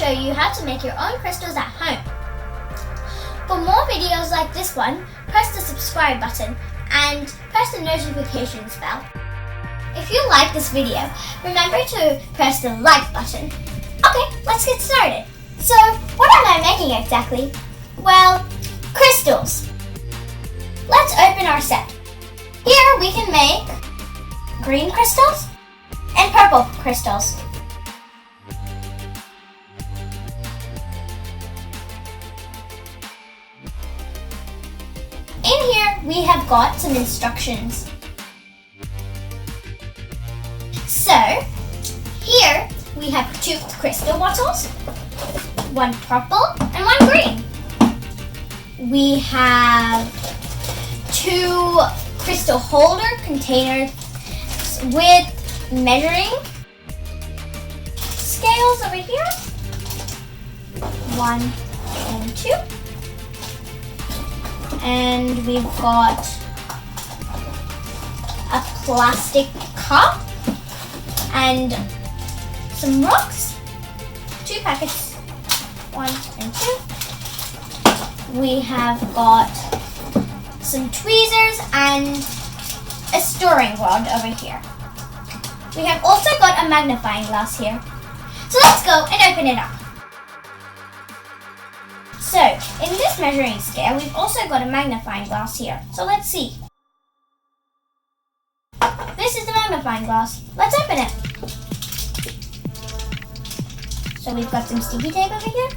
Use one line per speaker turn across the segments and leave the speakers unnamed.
show you how to make your own crystals at home. For more videos like this one, press the subscribe button and press the notifications bell. If you like this video, remember to press the like button. Okay, let's get started. So, what am I making exactly? Well, crystals. Let's open our set. Here we can make green crystals and purple crystals. In here we have got some instructions. So, here we have 2 crystal bottles, 1 purple and 1 green. We have 2 crystal holder containers with measuring scales over here. 1 and 2. And we've got a plastic cup and some rocks. 2 packets, 1 and 2. We have got some tweezers and a storing rod over here. We have also got a magnifying glass here. So let's go and open it up. So, in this measuring scale, we've also got a magnifying glass here. So let's see. This is the magnifying glass. Let's open it. So we've got some sticky tape over here.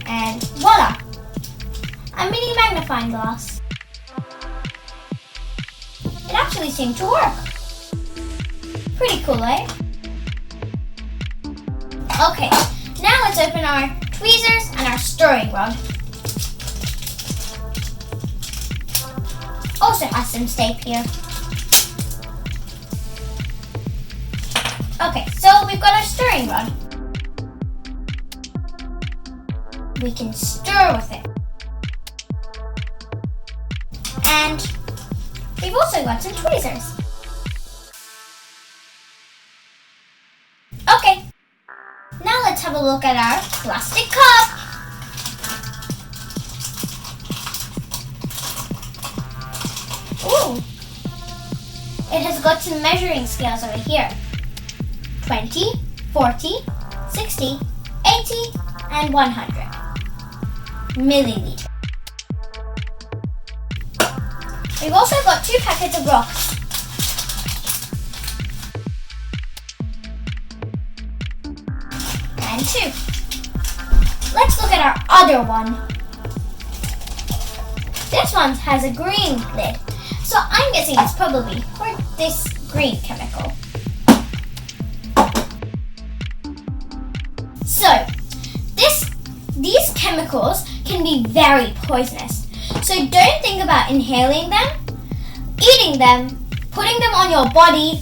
And voila! A mini magnifying glass. It actually seemed to work. Pretty cool, eh? Okay, now let's open our tweezers and our storing rod. Also has some tape here. Okay, so we've got our storing rod. We can stir with it. And we've also got some tweezers. Okay, now let's have a look at our plastic cup. Ooh, it has got some measuring scales over here. 20, 40, 60, 80, and 100 milliliters. We've also got 2 packets of rocks. And 2. Let's look at our other one. This one has a green lid, so I'm guessing it's probably for this green chemical. So, these chemicals can be very poisonous. So don't think about inhaling them, eating them, putting them on your body,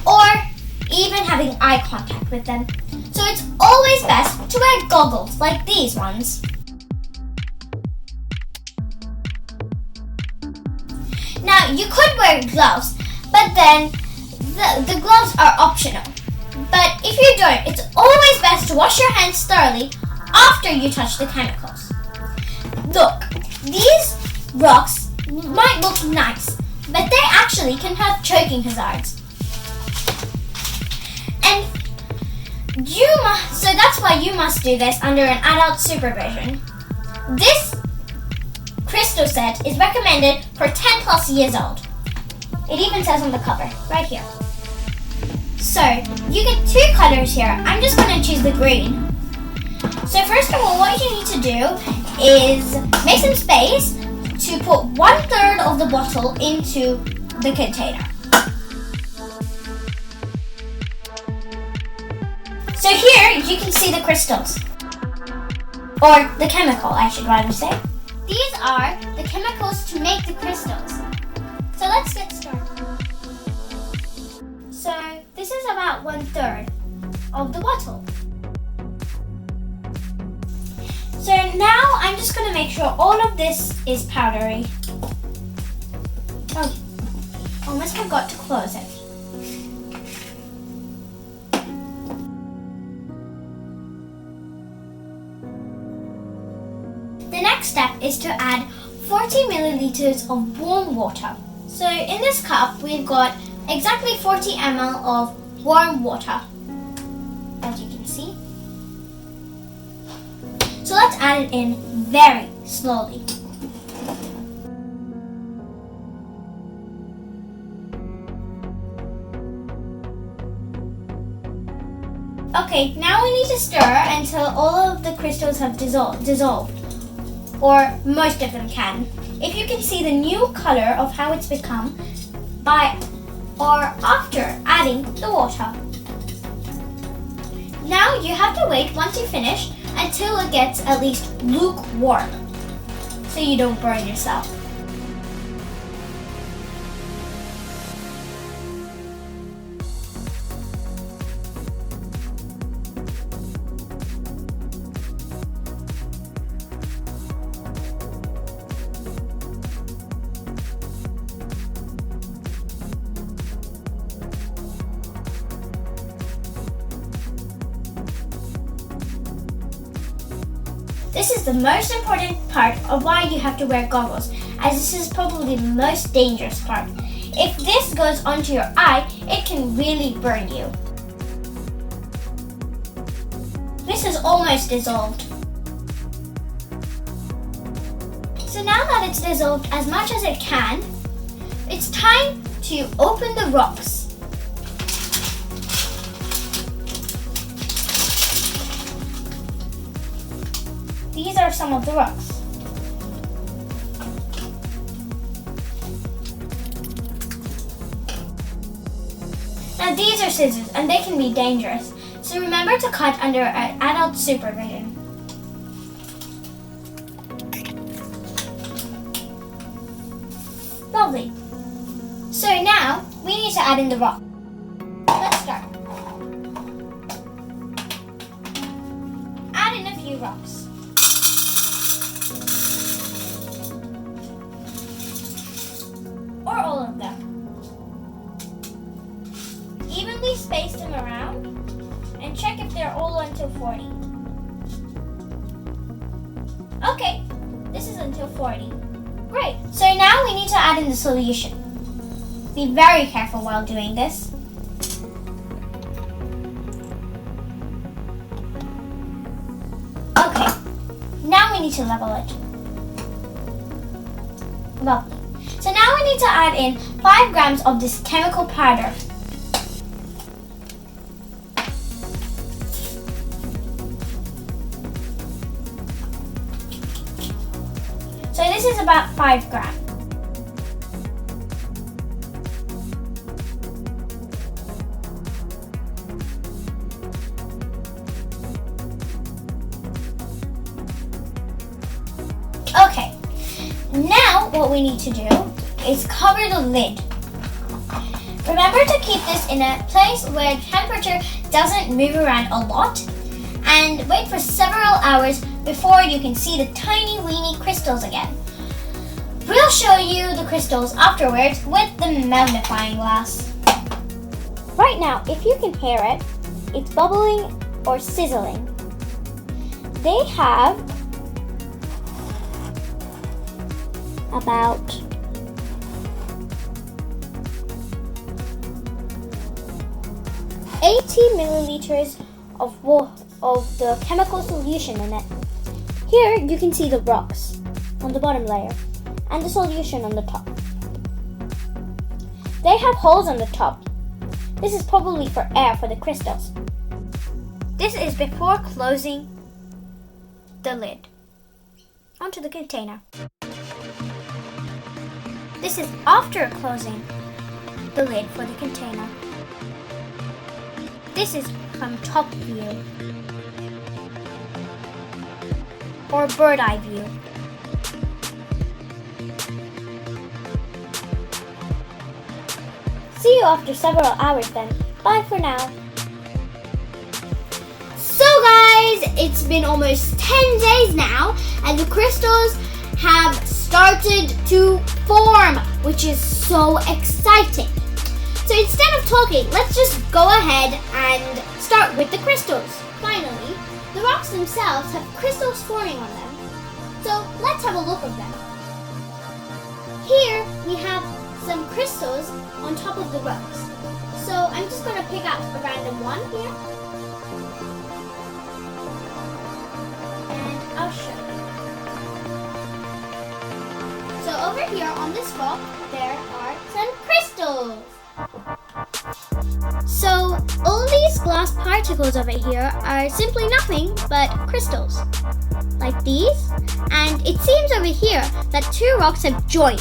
or even having eye contact with them. So it's always best to wear goggles like these ones. Now you could wear gloves, but then the gloves are optional. But if you don't, it's always best to wash your hands thoroughly after you touch the chemicals. Look, these rocks might look nice, but they actually can have choking hazards. And so that's why you must do this under an adult supervision. This crystal set is recommended for 10 plus years old. It even says on the cover, right here. So, you get 2 colors here. I'm just going to choose the green. So first of all, what you need to do is make some space to put 1/3 of the bottle into the container. So here you can see the crystals, or the chemical, I should rather say. These are the chemicals to make the crystals. So let's get started. So this is about 1/3 of the bottle. So now I'm just going to make sure all of this is powdery. Oh, almost forgot to close it. is to add 40 milliliters of warm water. So in this cup, we've got exactly 40 ml of warm water, as you can see. So let's add it in very slowly. Okay, now we need to stir until all of the crystals have dissolved, or most of them can. If you can see the new color of how it's become by or after adding the water. Now you have to wait once you finish until it gets at least lukewarm, so you don't burn yourself. This is the most important part of why you have to wear goggles, as this is probably the most dangerous part. If this goes onto your eye, it can really burn you. This is almost dissolved. So now that it's dissolved as much as it can, it's time to open the rocks. These are some of the rocks. Now these are scissors and they can be dangerous, so remember to cut under adult supervision. Lovely. So now we need to add in the rock. Let's start. Add in a few rocks. Or all of them. Evenly space them around and check if they're all until 40. Okay, this is until 40. Great, so now we need to add in the solution. Be very careful while doing this. Okay, now we need to level it. Lovely. So now we need to add in 5 grams of this chemical powder. So this is about 5 grams. Okay, now what we need to do is cover the lid. Remember to keep this in a place where temperature doesn't move around a lot, and wait for several hours before you can see the tiny weeny crystals again. We'll show you the crystals afterwards with the magnifying glass. Right now, if you can hear it, it's bubbling or sizzling. They have about 80 milliliters of the chemical solution in it. Here you can see the rocks on the bottom layer and the solution on the top. They have holes on the top. This is probably for air for the crystals. This is before closing the lid onto the container. This is after closing the lid for the container. This is from top view or bird eye view. See you after several hours then. Bye for now. So guys, it's been almost 10 days now and the crystals have started to form, which is so exciting. So instead of talking, let's just go ahead and start with the crystals. Finally, the rocks themselves have crystals forming on them. So let's have a look at them. Here we have some crystals on top of the rocks. So I'm just going to pick out a random one here. And I'll show you. So over here on this rock, there are some crystals. So all these glass particles over here are simply nothing but crystals, like these. And it seems over here that two rocks have joined.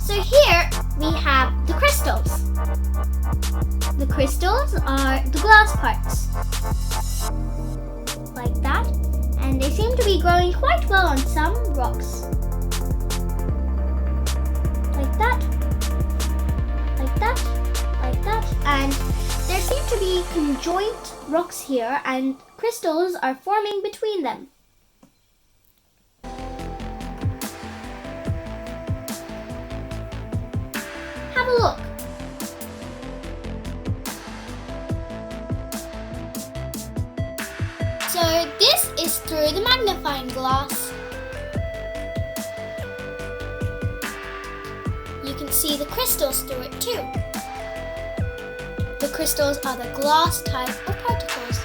So here we have the crystals. The crystals are the glass parts, like that, and they seem to be growing quite well on some rocks. Like that, like that, like that, and there seem to be conjoint rocks here and crystals are forming between them. Have a look. So this is through the magnifying glass. You can see the crystals through it too. The crystals are the glass type of particles.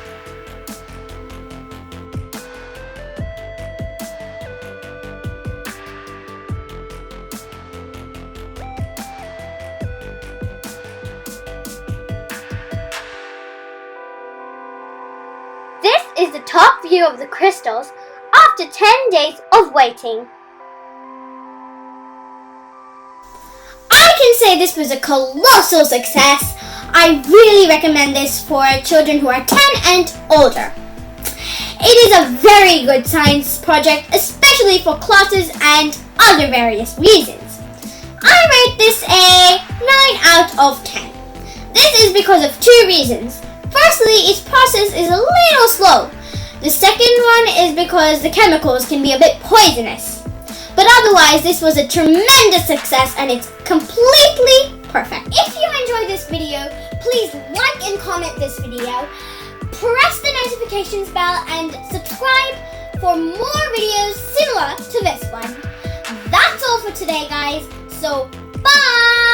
This is the top view of the crystals after 10 days of waiting. I can say this was a colossal success. I really recommend this for children who are 10 and older. It is a very good science project, especially for classes and other various reasons. I rate this a 9 out of 10. This is because of two reasons. Firstly, its process is a little slow. The second one is because the chemicals can be a bit poisonous. But otherwise, this was a tremendous success and it's completely perfect. If you enjoyed this video, please like and comment this video, press the notifications bell and subscribe for more videos similar to this one. That's all for today, guys. So, bye!